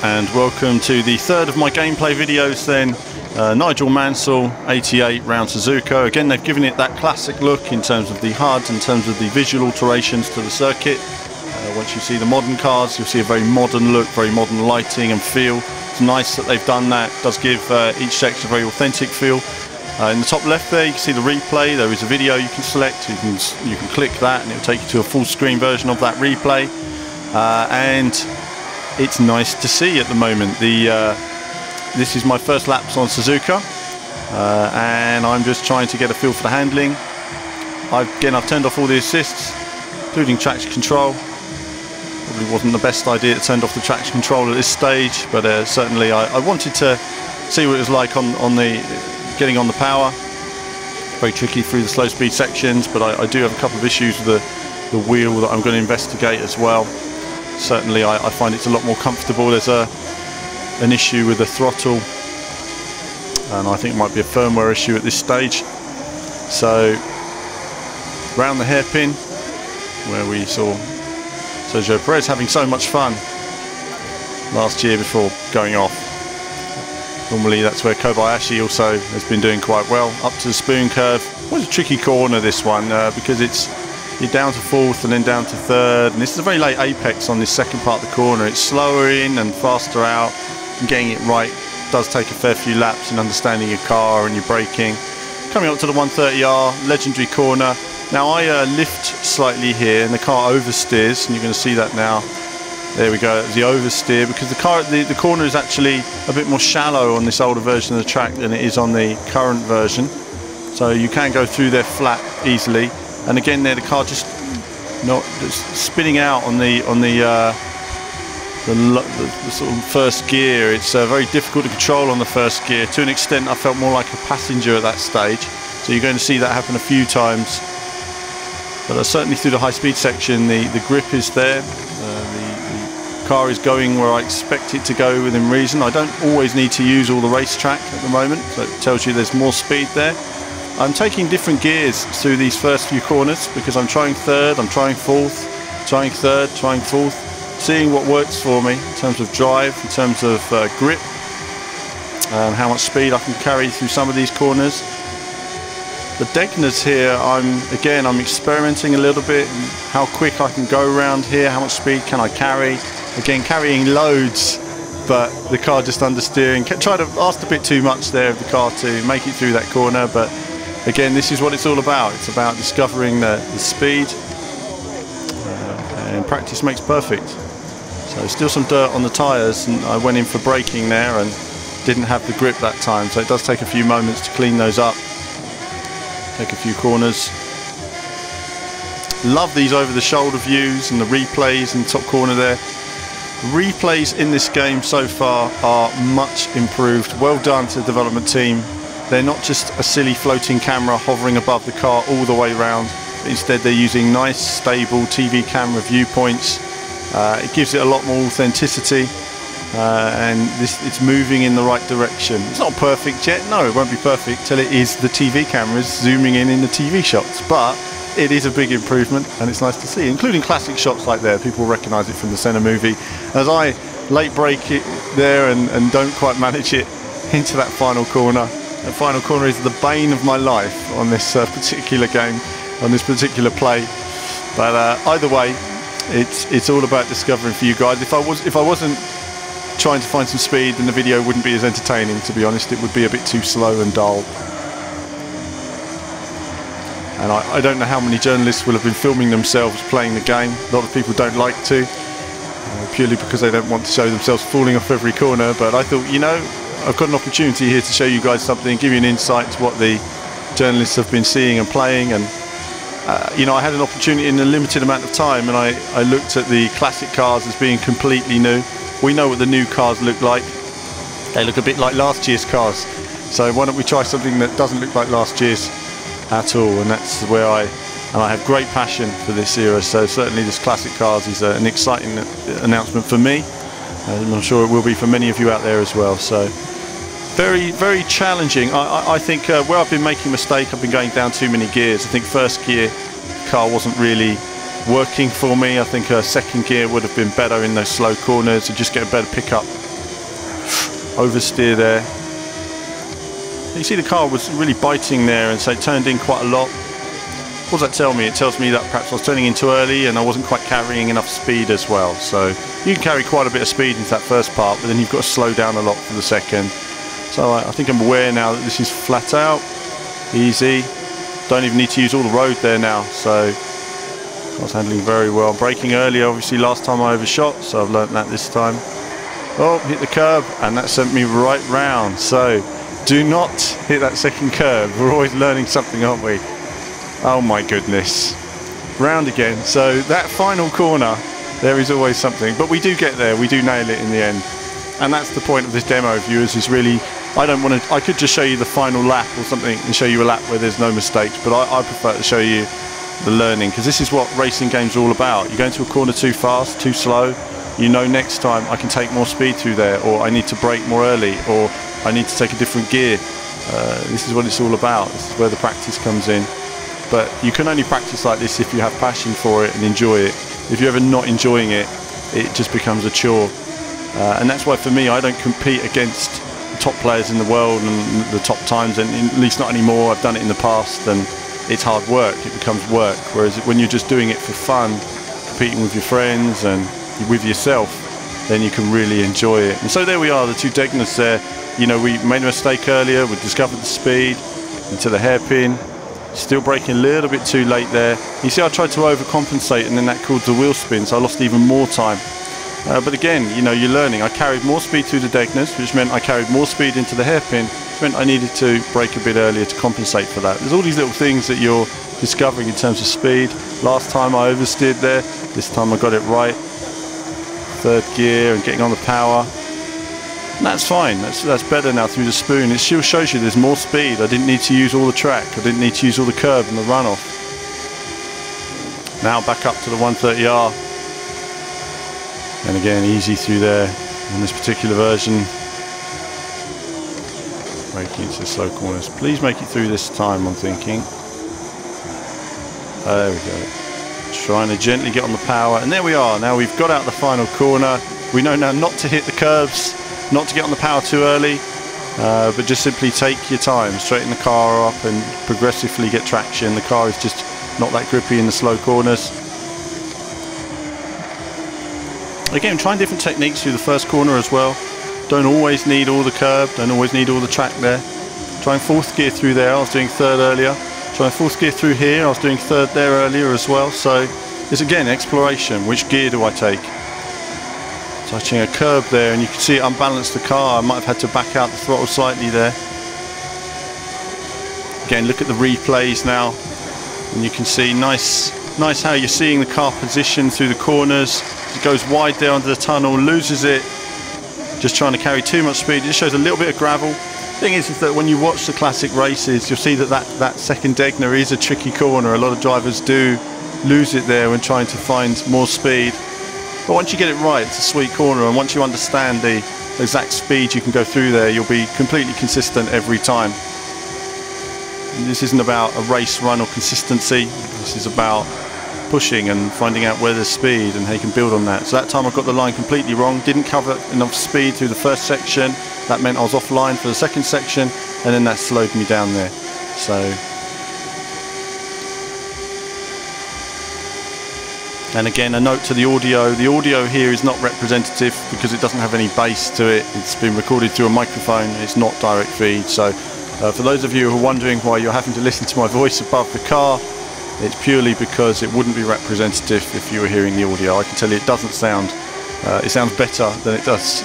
and welcome to the third of my gameplay videos then. Nigel Mansell 88 round Suzuka. Again, they've given it that classic look in terms of the HUD, in terms of the visual alterations to the circuit. Once you see the modern cars, you'll see a very modern look, very modern lighting and feel. It's nice that they've done that. It does give each section a very authentic feel. In the top left there, you can see the replay. There is a video you can select. You can click that and it will take you to a full screen version of that replay. And it's nice to see at the moment. This is my first laps on Suzuka, and I'm just trying to get a feel for the handling. I've turned off all the assists, including traction control. Probably wasn't the best idea to turn off the traction control at this stage, but certainly I wanted to see what it was like on getting on the power. Very tricky through the slow speed sections, but I do have a couple of issues with the wheel that I'm going to investigate as well. Certainly I find it's a lot more comfortable. There's an issue with the throttle, and I think it might be a firmware issue at this stage. So round the hairpin, where we saw Sergio Perez having so much fun last year before going off. Normally that's where Kobayashi also has been doing quite well. Up to the spoon curve. What a tricky corner this one, because you're down to fourth and then down to third, and this is a very late apex on this second part of the corner. It's slower in and faster out, and getting it right does take a fair few laps in understanding your car and your braking. Coming up to the 130R, legendary corner. Now I lift slightly here and the car oversteers, and you're going to see that now. There we go, the oversteer, because the corner is actually a bit more shallow on this older version of the track than it is on the current version. So you can go through there flat easily. And again there, the car just not spinning out on the sort of first gear. It's very difficult to control on the first gear. To an extent I felt more like a passenger at that stage. So you're going to see that happen a few times. But certainly through the high speed section, the grip is there. The car is going where I expect it to go within reason. I don't always need to use all the racetrack at the moment, so it tells you there's more speed there. I'm taking different gears through these first few corners because I'm trying third, I'm trying fourth, trying third, trying fourth, seeing what works for me in terms of drive, in terms of grip, and how much speed I can carry through some of these corners. The Degners here, I'm experimenting a little bit, how quick I can go around here, how much speed can I carry. Again, carrying loads, but the car just understeering. Try to ask a bit too much there of the car to make it through that corner, but again, this is what it's all about. It's about discovering the speed, and practice makes perfect. So still some dirt on the tyres, and I went in for braking there and didn't have the grip that time, so it does take a few moments to clean those up. Take a few corners. Love these over the shoulder views and the replays in the top corner there. Replays in this game so far are much improved. Well done to the development team. They're not just a silly floating camera hovering above the car all the way around. Instead they're using nice stable TV camera viewpoints. It gives it a lot more authenticity, and it's moving in the right direction. It's not perfect yet, no, it won't be perfect till it is the TV cameras zooming in the TV shots, but it is a big improvement and it's nice to see, including classic shots like there. People recognise it from the Senna movie. As I late brake it there and don't quite manage it into that final corner. That final corner is the bane of my life on this particular game, on this particular play. But either way, it's all about discovering for you guys. If I wasn't trying to find some speed, then the video wouldn't be as entertaining, to be honest. It would be a bit too slow and dull. And I don't know how many journalists will have been filming themselves playing the game. A lot of people don't like to, purely because they don't want to show themselves falling off every corner. But I thought, you know, I've got an opportunity here to show you guys something, give you an insight to what the journalists have been seeing and playing. And you know, I had an opportunity in a limited amount of time, and I looked at the classic cars as being completely new. We know what the new cars look like. They look a bit like last year's cars. So why don't we try something that doesn't look like last year's at all? And that's where I have great passion for this era. So certainly this classic cars is an exciting announcement for me, and I'm sure it will be for many of you out there as well. So very, very challenging. I think where I've been making a mistake, I've been going down too many gears. I think first gear car wasn't really working for me. I think second gear would have been better in those slow corners and just get a better pickup oversteer there. You see the car was really biting there, and so it turned in quite a lot. What does that tell me? It tells me that perhaps I was turning in too early and I wasn't quite carrying enough speed as well. So you can carry quite a bit of speed into that first part, but then you've got to slow down a lot for the second. So I think I'm aware now that this is flat out, easy. Don't even need to use all the road there now. So I was handling very well. Braking earlier, obviously last time I overshot, so I've learnt that this time. Oh, hit the curb, and that sent me right round. So do not hit that second curb. We're always learning something, aren't we? Oh my goodness. Round again. So that final corner, there is always something. But we do get there. We do nail it in the end. And that's the point of this demo, viewers, is really, I could just show you the final lap or something and show you a lap where there's no mistakes. But I prefer to show you the learning, because this is what racing games are all about. You go into a corner too fast, too slow, you know next time I can take more speed through there, or I need to brake more early, or I need to take a different gear. This is what it's all about. This is where the practice comes in. But you can only practice like this if you have passion for it and enjoy it. If you're ever not enjoying it, it just becomes a chore. And that's why for me, I don't compete against the top players in the world and the top times, and at least not anymore. I've done it in the past, and it's hard work. It becomes work. Whereas when you're just doing it for fun, competing with your friends and with yourself, then you can really enjoy it. And so there we are, the two Degners there. You know, we made a mistake earlier. We discovered the speed into the hairpin. Still braking a little bit too late there. You see, I tried to overcompensate, and then that caused the wheel spin, so I lost even more time. But again, you know, you're learning. I carried more speed through the Degners, which meant I carried more speed into the hairpin, which meant I needed to brake a bit earlier to compensate for that. There's all these little things that you're discovering in terms of speed. Last time I oversteered there. This time I got it right. Third gear and getting on the power. And that's fine. That's better now through the spoon. It still shows you there's more speed. I didn't need to use all the track. I didn't need to use all the curb and the runoff. Now back up to the 130R. And again, easy through there on this particular version. Braking into the slow corners. Please make it through this time, I'm thinking. There we go. Trying to gently get on the power. And there we are. Now we've got out the final corner. We know now not to hit the curbs, not to get on the power too early, but just simply take your time, straighten the car up and progressively get traction. The car is just not that grippy in the slow corners. Again, trying different techniques through the first corner as well. Don't always need all the curb, don't always need all the track there. Trying fourth gear through there, I was doing third earlier. Trying fourth gear through here, I was doing third there earlier as well. So it's again exploration. Which gear do I take? Touching a curb there, and you can see it unbalanced the car. I might have had to back out the throttle slightly there. Again, look at the replays now, and you can see nice how you're seeing the car position through the corners. It goes wide there under the tunnel, loses it, just trying to carry too much speed. It just shows a little bit of gravel. Thing is that when you watch the classic races, you'll see that second Degner is a tricky corner. A lot of drivers do lose it there when trying to find more speed. But once you get it right, it's a sweet corner, and once you understand the exact speed you can go through there, you'll be completely consistent every time. And this isn't about a race run or consistency. This is about pushing and finding out where there's speed and how you can build on that. So that time I got the line completely wrong, didn't cover enough speed through the first section. That meant I was offline for the second section, and then that slowed me down there. So and again, a note to the audio. The audio here is not representative because it doesn't have any bass to it. It's been recorded through a microphone. It's not direct feed. So for those of you who are wondering why you're having to listen to my voice above the car, it's purely because it wouldn't be representative if you were hearing the audio. I can tell you it doesn't sound, it sounds better than it does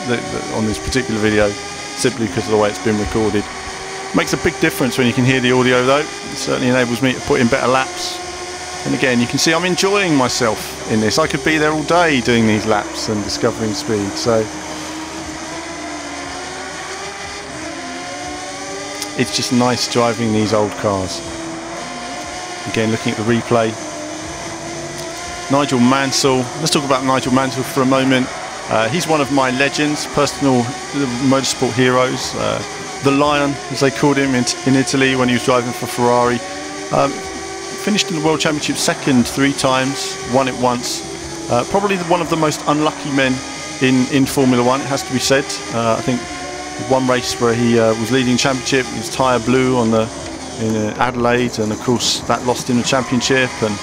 on this particular video, simply because of the way it's been recorded. Makes a big difference when you can hear the audio though. It certainly enables me to put in better laps. And again, you can see I'm enjoying myself in this. I could be there all day doing these laps and discovering speed. So it's just nice driving these old cars. Again, looking at the replay. Nigel Mansell. Let's talk about Nigel Mansell for a moment. He's one of my legends, personal motorsport heroes. The Lion, as they called him in Italy when he was driving for Ferrari. Finished in the World Championship second 3 times, won it once. Probably one of the most unlucky men in Formula One, it has to be said. I think One race where he was leading championship, his tyre blew on in Adelaide, and of course that lost him the championship. And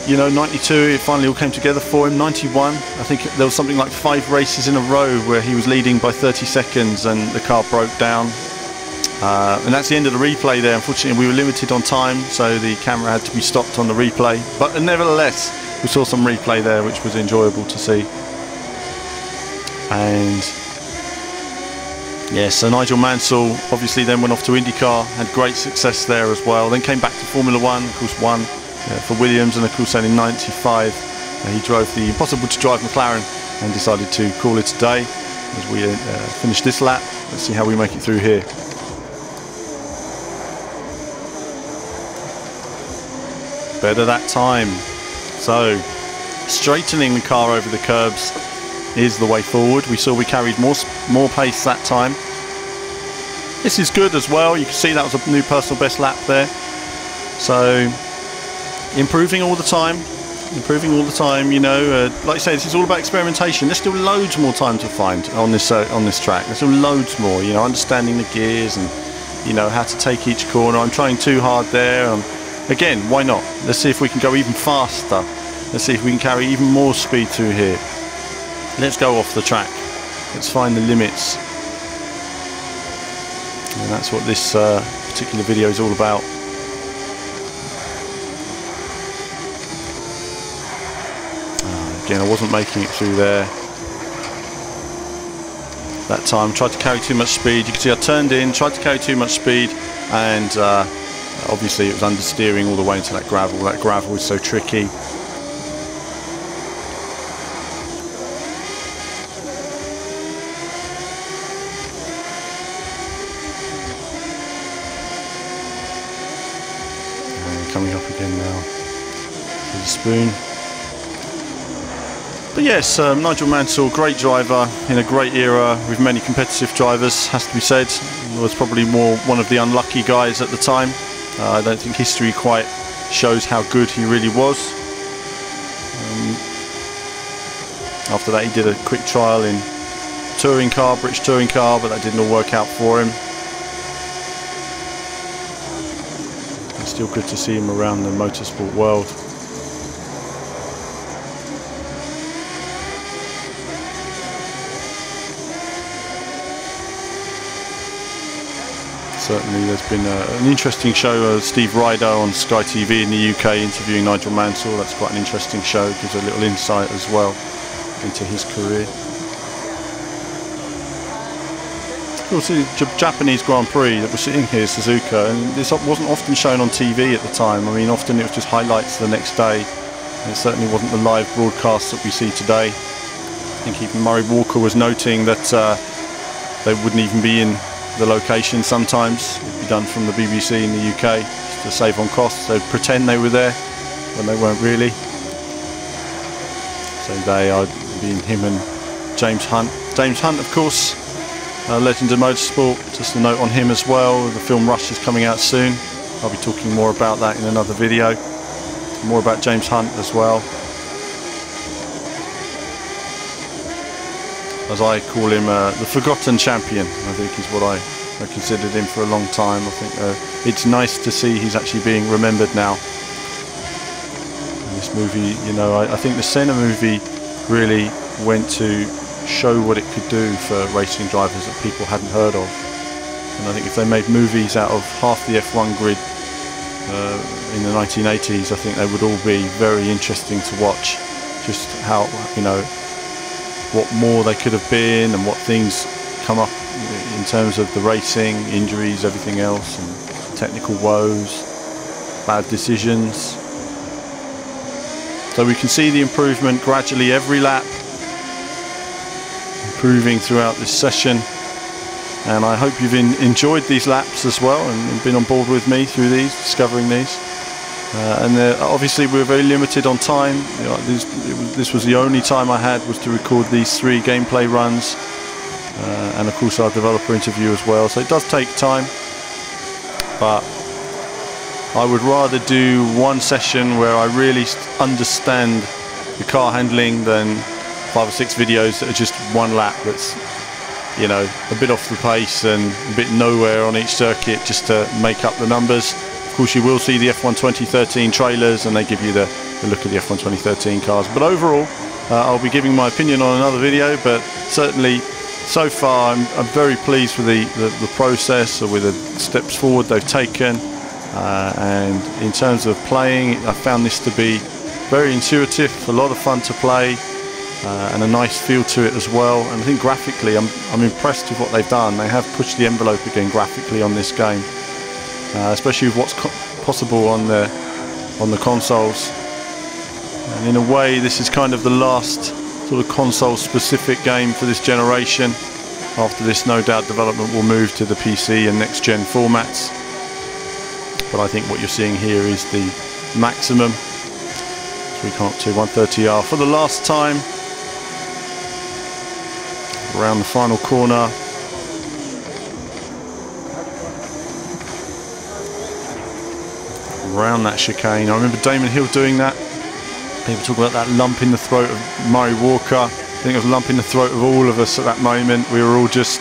you know, 92, it finally all came together for him. 91, I think there was something like 5 races in a row where he was leading by 30 seconds and the car broke down. And that's the end of the replay there. Unfortunately, we were limited on time, so the camera had to be stopped on the replay. But nevertheless, we saw some replay there, which was enjoyable to see. And yeah, so Nigel Mansell obviously then went off to IndyCar, had great success there as well. Then came back to Formula One, of course won for Williams, and of course then in 95 he drove the impossible to drive McLaren and decided to call it a day as we finish this lap. Let's see how we make it through here. Better that time. So straightening the car over the curbs is the way forward. We saw we carried more pace that time. This is good as well. You can see that was a new personal best lap there. So improving all the time, you know. Like I say, this is all about experimentation. There's still loads more time to find on this track. There's still loads more, you know, understanding the gears and, you know, how to take each corner. I'm trying too hard there. Again, why not? Let's see if we can go even faster. Let's see if we can carry even more speed through here. Let's go off the track. Let's find the limits. And that's what this particular video is all about. Again, I wasn't making it through there that time. Tried to carry too much speed. You can see I turned in, tried to carry too much speed, and obviously it was understeering all the way into that gravel. That gravel is so tricky. And coming up again now to the spoon. But yes, Nigel Mansell, great driver in a great era with many competitive drivers, has to be said. He was probably one of the unlucky guys at the time. I don't think history quite shows how good he really was. After that he did a quick trial in touring car, British touring car, but that didn't all work out for him. It's still good to see him around the motorsport world. Certainly there's been an interesting show of Steve Ryder on Sky TV in the UK interviewing Nigel Mansell. That's quite an interesting show, gives a little insight as well into his career. Of course, the Japanese Grand Prix that we're sitting here, Suzuka, and this wasn't often shown on TV at the time. I mean, often it was just highlights the next day. And it certainly wasn't the live broadcasts that we see today. I think even Murray Walker was noting that they wouldn't even be in the location sometimes. It'd be done from the BBC in the UK just to save on costs. They'd pretend they were there when they weren't really. So they are being him and James Hunt. James Hunt, of course, a legend of motorsport. Just a note on him as well. The film Rush is coming out soon. I'll be talking more about that in another video. More about James Hunt as well. As I call him, the forgotten champion, I think is what I considered him for a long time. I think it's nice to see he's actually being remembered now. And this movie, you know, I think the Senna movie really went to show what it could do for racing drivers that people hadn't heard of. And I think if they made movies out of half the F1 grid in the 1980s, I think they would all be very interesting to watch. Just how, you know, what more they could have been and what things come up in terms of the racing, injuries, everything else, and technical woes, bad decisions. So we can see the improvement gradually every lap, improving throughout this session. And I hope you've enjoyed these laps as well and been on board with me through these, discovering these. Obviously we're very limited on time. You know, this was the only time I had was to record these 3 gameplay runs, and of course our developer interview as well. So it does take time, but I would rather do one session where I really understand the car handling than 5 or 6 videos that are just one lap that's you know, a bit off the pace and a bit nowhere on each circuit just to make up the numbers. Of course, you will see the F1 2013 trailers, and they give you the look of the F1 2013 cars. But overall, I'll be giving my opinion on another video, but certainly so far I'm very pleased with the process, or with the steps forward they've taken. And in terms of playing, I found this to be very intuitive, a lot of fun to play, and a nice feel to it as well. And I think graphically I'm impressed with what they've done. They have pushed the envelope again graphically on this game, especially with what's possible on the consoles. And in a way, this is kind of the last sort of console specific game for this generation. After this, no doubt development will move to the PC and next gen formats. But I think what you're seeing here is the maximum. So we can't do 130R for the last time. Around the final corner. Around that chicane. I remember Damon Hill doing that. People talk about that lump in the throat of Murray Walker. I think it was a lump in the throat of all of us at that moment. We were all just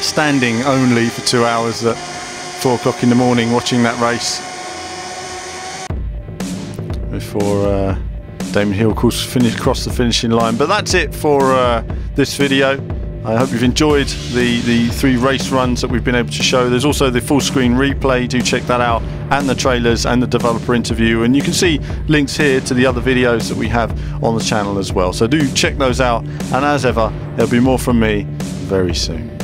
standing only for 2 hours at 4 o'clock in the morning watching that race. Before Damon Hill, of course, crossed the finishing line. But that's it for this video. I hope you've enjoyed the 3 race runs that we've been able to show. There's also the full screen replay, do check that out, and the trailers and the developer interview, and you can see links here to the other videos that we have on the channel as well. So do check those out, and as ever, there'll be more from me very soon.